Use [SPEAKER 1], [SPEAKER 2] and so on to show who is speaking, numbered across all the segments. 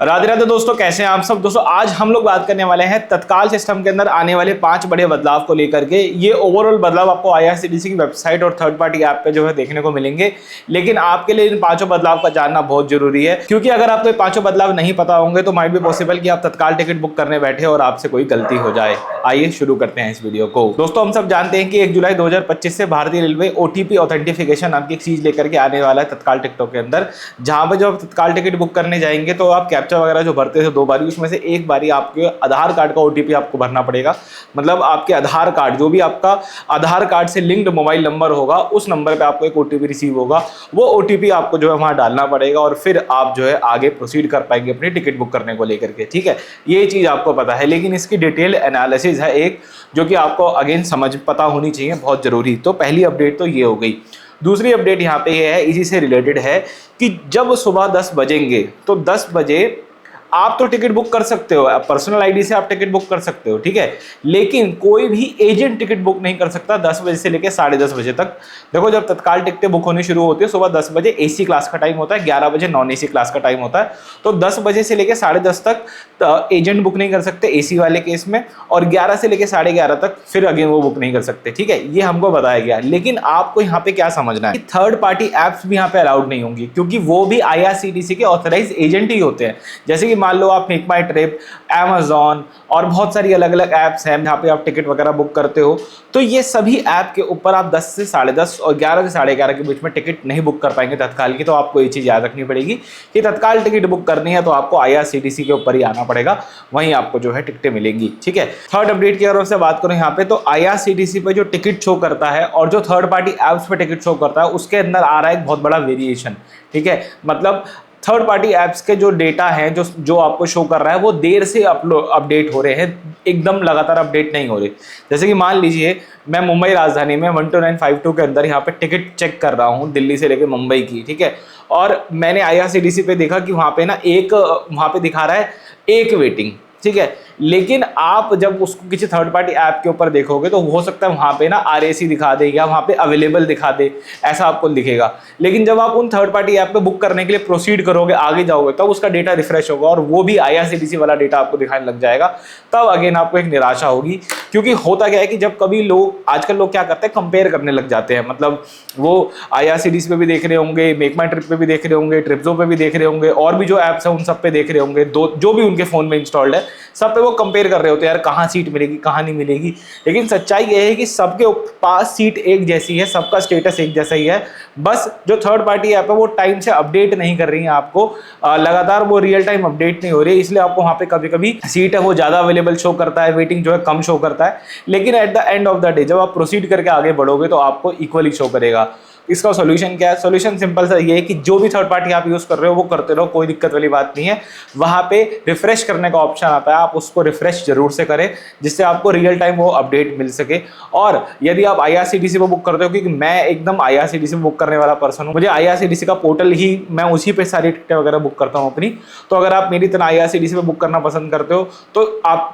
[SPEAKER 1] राधे राधे दोस्तों, कैसे हैं आप सब। दोस्तों आज हम लोग बात करने वाले हैं तत्काल सिस्टम के अंदर आने वाले 5 बड़े बदलाव को लेकर के। ये ओवरऑल बदलाव आपको आईआरसीटीसी की वेबसाइट और थर्ड पार्टी ऐप पे जो है देखने को मिलेंगे, लेकिन आपके लिए इन 5 बदलाव का जानना बहुत जरूरी है, क्योंकि अगर आपको ये 5 बदलाव नहीं पता होंगे तो माइट बी पॉसिबल कि आप तत्काल टिकट बुक करने बैठे और आपसे कोई गलती हो जाए। आइए शुरू करते हैं इस वीडियो को। दोस्तों हम सब जानते हैं कि 1 जुलाई 2025 से भारतीय रेलवे ओटीपी ऑथेंटिफिकेशन नाम की एक चीज लेकर के आने वाला है तत्काल टिकटों के अंदर, जहां पर जब आप तत्काल टिकट बुक करने जाएंगे तो आप कैप्चा वगैरह जो भरते थे 2 बारी, उसमें से 1 बारी आपके आधार कार्ड का ओटीपी आपको भरना पड़ेगा। मतलब आपके आधार कार्ड, जो भी आपका आधार कार्ड से लिंक्ड मोबाइल नंबर होगा, उस नंबर पे आपको एक ओटीपी रिसीव होगा। वो ओटीपी आपको जो है वहां डालना पड़ेगा और फिर आप जो है आगे प्रोसीड कर पाएंगे अपनी टिकट बुक करने को लेकर के। ठीक है, ये चीज आपको पता है, लेकिन इसकी डिटेल एनालिसिस है एक, जो कि आपको अगेन समझ पता होनी चाहिए, बहुत जरूरी। तो पहली अपडेट तो ये हो गई। दूसरी अपडेट यहाँ पे ये है, इसी से रिलेटेड है कि जब सुबह 10 बजेंगे तो 10 बजे आप तो टिकट बुक कर सकते हो, पर्सनल आईडी से आप टिकट बुक कर सकते हो, ठीक है, लेकिन कोई भी एजेंट टिकट बुक नहीं कर सकता 10 बजे से लेकर 10:30 बजे तक। देखो जब तत्काल टिकटें बुक होनी शुरू होती है सुबह 10 बजे एसी क्लास का टाइम होता है, 11 बजे नॉन एसी क्लास का टाइम होता है। तो 10 बजे से लेकर 10:30 तक एजेंट बुक नहीं कर सकते एसी वाले केस में, और 11 से लेकर 11:30 तक फिर अगेन वो बुक नहीं कर सकते। ठीक है, ये हमको बताया गया, लेकिन आपको यहाँ पे क्या समझना है, थर्ड पार्टी एप्स भी यहाँ पे अलाउड नहीं होंगी, क्योंकि वो भी आईआरसीटीसी के ऑथराइज एजेंट ही होते हैं। जैसे कि मान लो आप मेक माई ट्रिप, Amazon और बहुत सारी अलग अलग ऐप्स हैं जहाँ पे आप टिकट वगैरह बुक करते हो, तो ये सभी ऐप के ऊपर आप 10 से 10:30 और 11 से 11:30 के बीच में टिकट नहीं बुक कर पाएंगे तत्काल की। तो आपको ये चीज़ याद रखनी पड़ेगी कि तत्काल टिकट बुक करनी है तो आपको आईआरसीटीसी के ऊपर ही आना पड़ेगा, वहीं आपको जो है टिकटें मिलेंगी। ठीक है, थर्ड अपडेट की अगर से बात करूँ यहाँ पे, तो आईआरसीटीसी पे जो टिकट शो करता है और जो थर्ड पार्टी ऐप्स पे टिकट शो करता है, उसके अंदर आ रहा है एक बहुत बड़ा वेरिएशन। ठीक है, मतलब थर्ड पार्टी ऐप्स के जो डेटा है जो आपको शो कर रहा है वो देर से अपडेट हो रहे हैं, एकदम लगातार अपडेट नहीं हो रहे। जैसे कि मान लीजिए मैं मुंबई राजधानी में 12952 के अंदर यहाँ पे टिकट चेक कर रहा हूँ दिल्ली से लेकर मुंबई की, ठीक है, और मैंने आईआरसीटीसी पे देखा कि वहाँ पे ना वहाँ पे दिखा रहा है एक वेटिंग, ठीक है, लेकिन आप जब उसको किसी थर्ड पार्टी ऐप के ऊपर देखोगे तो हो सकता है वहाँ पे ना आरएसी दिखा दे या वहाँ पे अवेलेबल दिखा दे, ऐसा आपको दिखेगा। लेकिन जब आप उन थर्ड पार्टी ऐप पे बुक करने के लिए प्रोसीड करोगे, आगे जाओगे, तब उसका डेटा रिफ्रेश होगा और वो भी आईआरसीटीसी वाला डेटा आपको दिखाने लग जाएगा। तब अगेन आपको एक निराशा होगी, क्योंकि होता क्या है कि जब कभी आजकल लोग क्या करते हैं, कंपेयर करने लग जाते हैं। मतलब वो आईआरसीटीसी पे भी देख रहे होंगे, मेक माई ट्रिप पे भी देख रहे होंगे, ट्रिप्सो पे भी देख रहे होंगे, और भी जो ऐप्स है उन सब पे देख रहे होंगे, जो भी उनके फोन में इंस्टॉल्ड है सब पे वो कंपेयर कर रहे होते हैं, यार कहाँ सीट मिलेगी कहाँ नहीं मिलेगी। लेकिन सच्चाई ये है कि सबके पास सीट एक जैसी है, सबका स्टेटस एक जैसा ही है, बस जो थर्ड पार्टी ऐप है वो टाइम से अपडेट नहीं कर रही है आपको, लगातार वो रियल टाइम अपडेट नहीं हो रही है, इसलिए आपको वहाँ पे कभी कभी सीट है वो ज़्यादा अवेलेबल शो करता है, वेटिंग जो है कम शो करता है। लेकिन at the end of the day जब आप प्रोसीड करके आगे बढ़ोगे तो आपको इक्वली शो करेगा। इसका सॉल्यूशन क्या है? सॉल्यूशन सिंपल सा ये है कि जो भी थर्ड पार्टी आप यूज कर रहे हो वो करते रहो, कोई दिक्कत वाली बात नहीं है। वहां पे रिफ्रेश करने का ऑप्शन आता है, आप उसको रिफ्रेश जरूर से करें, जिससे आपको रियल टाइम वो अपडेट मिल सके। और यदि आप आईआरसीटीसी पे बुक करते हो, क्योंकि मैं एकदम आईआरसीटीसी में बुक करने वाला पर्सन हूँ, मुझे आईआरसीटीसी का पोर्टल ही, मैं उसी पे सारी टिकटें वगैरह बुक करता हूँ अपनी। तो अगर आप मेरी तरह आईआरसीटीसी पे बुक करना पसंद करते हो तो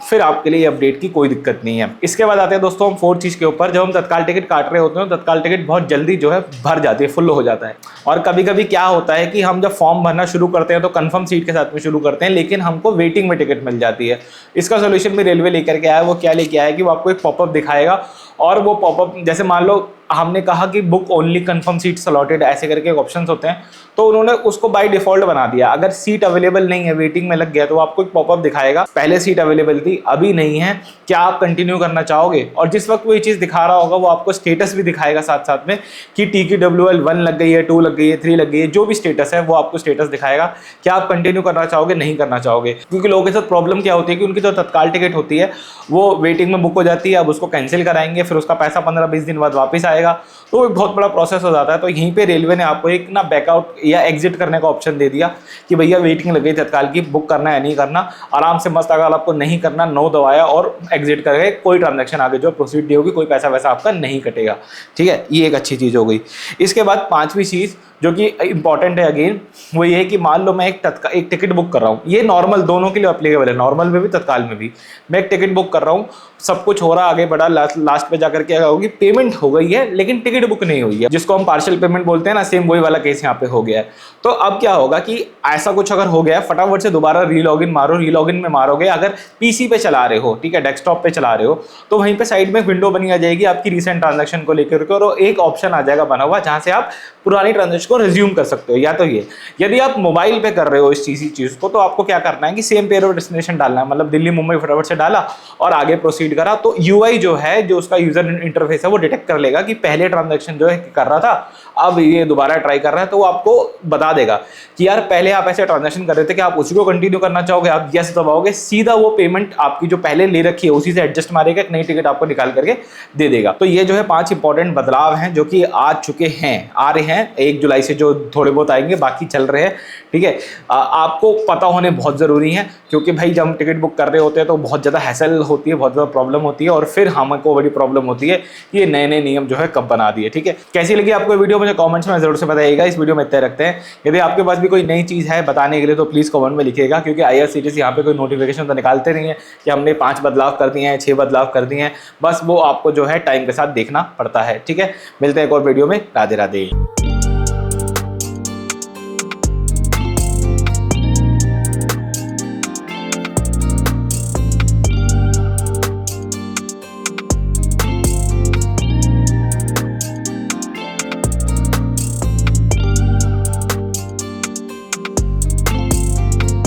[SPEAKER 1] फिर आपके लिए अपडेट की कोई दिक्कत नहीं है। इसके बाद आते हैं दोस्तों हम फोर्थ चीज के ऊपर। जब हम तत्काल टिकट काट रहे होते हैं, तत्काल टिकट बहुत जल्दी जो है भर जाती है, फुल हो जाता है। और कभी कभी क्या होता है कि हम जब फॉर्म भरना शुरू करते हैं तो कंफर्म सीट के साथ में शुरू करते हैं, लेकिन हमको वेटिंग में टिकट मिल जाती है। इसका सोल्यूशन भी रेलवे लेकर के आया है। वो क्या लेके आया है कि वो आपको एक पॉपअप दिखाएगा, और वो पॉपअप जैसे मान लो हमने कहा कि book only confirm seats allotted, ऐसे करके ऑप्शंस होते हैं, तो उन्होंने उसको बाय डिफॉल्ट बना दिया। अगर सीट अवेलेबल नहीं है, वेटिंग में लग गया, तो आपको एक पॉपअप दिखाएगा, पहले सीट अवेलेबल थी अभी नहीं है, क्या आप कंटिन्यू करना चाहोगे? और जिस वक्त वो ये चीज दिखा रहा होगा वो आपको स्टेटस भी दिखाएगा साथ साथ में कि TQWL 1 लग गई है, 2 लग गई है, 3 लग गई है, जो भी स्टेटस है वो आपको स्टेटस दिखाएगा। क्या आप कंटिन्यू करना चाहोगे, नहीं करना चाहोगे? क्योंकि लोगों के साथ प्रॉब्लम क्या होती है कि उनकी जो तत्काल टिकट होती है वो वेटिंग में बुक हो जाती है, अब उसको कैंसिल कराएंगे, फिर उसका पैसा 15-20 दिन बाद वापस आएगा, तो एक बहुत बड़ा प्रोसेस हो जाता है। तो यहीं पे रेलवे ने आपको एक ना बैकआउट या एग्जिट करने का ऑप्शन दे दिया कि भैया वेटिंग लग गई तत्काल की, बुक करना है नहीं करना, आराम से मस्त, अगर आपको नहीं करना नो दबाया और एग्जिट कर गए, कोई ट्रांजैक्शन आगे जो प्रोसीड नहीं होगी, कोई पैसा वैसा आपका नहीं कटेगा। ठीक है, ये एक अच्छी चीज़ हो गई। इसके बाद पांचवी चीज़ जो कि इंपॉर्टेंट है अगेन, वो ये है कि मान लो मैं एक टिकट बुक कर रहा हूँ, ये नॉर्मल दोनों के लिए अप्लीकेबल है, नॉर्मल में भी तत्काल में भी। मैं एक टिकट बुक कर रहा हूँ, सब कुछ हो रहा, आगे बढ़ा, लास्ट पे जाकर के क्या होगी, पेमेंट हो गई है, लेकिन टिकट बुक नहीं हुई है, जिसको हम पार्शियल पेमेंट बोलते हैं ना, सेम वही वाला केस यहाँ पे हो गया है। तो अब क्या होगा कि ऐसा कुछ अगर हो गया, फटाफट से दोबारा रीलॉगिन मारो। रीलॉगिन में मारोगे अगर पीसी पे चला रहे हो, ठीक है, डेस्कटॉप पे चला रहे हो, तो वहीं पे साइड में विंडो बनी आ जाएगी आपकी रिसेंट ट्रांजैक्शन को लेकर के, और एक ऑप्शन आ जाएगा बना हुआ जहां से आप पुरानी ट्रांजैक्शन को रिज्यूम कर सकते हो। या तो ये, यदि आप मोबाइल पे कर रहे हो इस चीज को, तो आपको क्या करना है कि सेम पेयर ऑफ डेस्टिनेशन डालना है, मतलब दिल्ली मुंबई फटाफट से डाला और आगे प्रोसीड करा, तो यूआई जो है, जो उसका यूजर इंटरफेस है, वो डिटेक्ट कर लेगा कि पहले ट्रांजैक्शन जो है कर रहा था, अब ये दोबारा ट्राई कर रहा है, तो वो आपको बता देगा कि यार पहले आप ऐसे ट्रांजैक्शन कर रहे थे कि आप उसी को कंटिन्यू करना चाहोगे। आप यस दबाओगे, सीधा वो पेमेंट आपकी जो पहले ले रखी है उसी से एडजस्ट मारेगा, एक नई टिकट आपको निकाल करके दे देगा। तो ये जो है 5 इंपॉर्टेंट बदलाव हैं जो कि आ चुके हैं, आ रहे हैं 1 जुलाई से, जो थोड़े बहुत आएंगे, बाकी चल रहे हैं, ठीक है। आपको पता होने बहुत जरूरी है, क्योंकि भाई जब हम टिकट बुक कर रहे होते हैं तो बहुत ज्यादा हैसल होती है, बहुत ज्यादा प्रॉब्लम होती है, और फिर हमको बड़ी प्रॉब्लम होती है कि ये नए नए नियम जो है कब बना दिए, ठीक है। कैसी लगी आपको वीडियो, मुझे कमेंट्स में जरूर से बताइएगा। इस वीडियो में इतने रखते हैं। यदि आपके पास भी कोई नई चीज है बताने के लिए तो प्लीज कमेंट में लिखिएगा, क्योंकि IRCTC यहाँ पे कोई नोटिफिकेशन तो निकालते नहीं है कि हमने 5 बदलाव कर दिए हैं, 6 बदलाव कर दिए हैं, बस वो आपको जो है टाइम के साथ देखना पड़ता है, ठीक है। मिलते हैं एक और वीडियो में। राधे राधे।